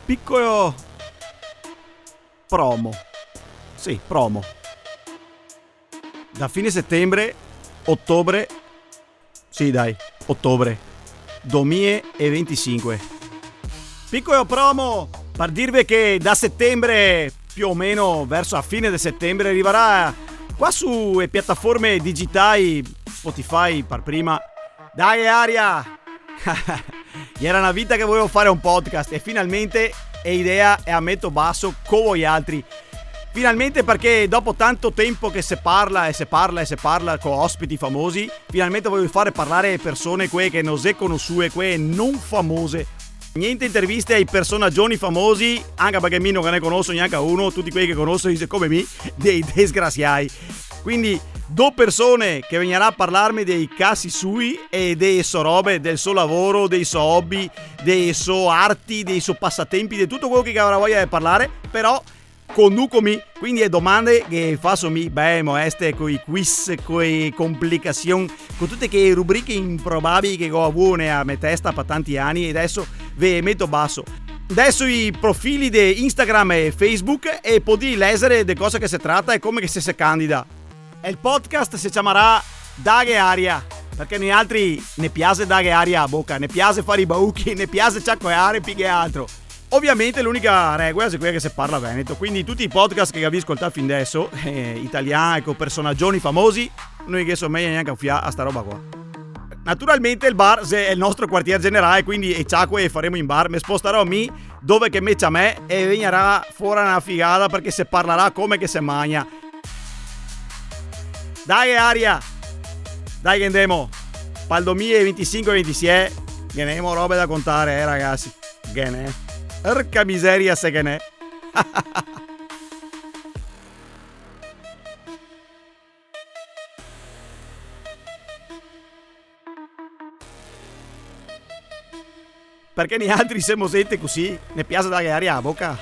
piccolo promo. Sì, promo. Da fine settembre, ottobre, sì dai, ottobre 2025. Piccolo promo per dirvi che da settembre, più o meno verso la fine di settembre, arriverà qua su piattaforme digitali, Spotify per prima. Dai Aria! Era una vita che volevo fare un podcast e finalmente è idea e ammetto basso con voi altri. Finalmente, perché dopo tanto tempo che si parla con ospiti famosi, finalmente voglio fare parlare persone che non si conosciute, non famose. Niente interviste ai personaggioni famosi, anche perché mi non ne conosco neanche uno, tutti quelli che conosco dicono come me, dei disgraziati. Quindi, due persone che verranno a parlarmi dei casi sui e dei suo robe, del suo lavoro, dei suoi hobby, dei suoi arti, dei suoi passatempi, di tutto quello che avrà voglia di parlare, però conducomi, quindi è domande che faccio moleste, con i quiz, con le complicazioni, con tutte le rubriche improbabili che ho avuto a mia testa per tanti anni e adesso ve metto basso. Adesso i profili di Instagram e Facebook e potete leggere di cosa che si tratta e come che si candida. E il podcast si chiamerà Daghe Aria, perché noi altri ne piace dare aria a bocca, ne piace fare i bauchi, ne piace ciaccoiare più che altro. Ovviamente l'unica regola è quella che si parla veneto, quindi tutti i podcast che vi ascoltate fin adesso, italiani con personaggioni famosi, noi che sono meglio neanche a fiare a sta roba qua. Naturalmente il bar è il nostro quartier generale, quindi e ciacque e faremo in bar, mi sposterò a me dove che meccia me e venirà fuori una figata perché si parlerà come che si magna. Dai Aria, dai che andiamo, pal 2025-26, abbiamo robe da contare ragazzi, che ne? Porca miseria se che ne. Perché ne altri siamo gente così, ne piace dare aria a bocca.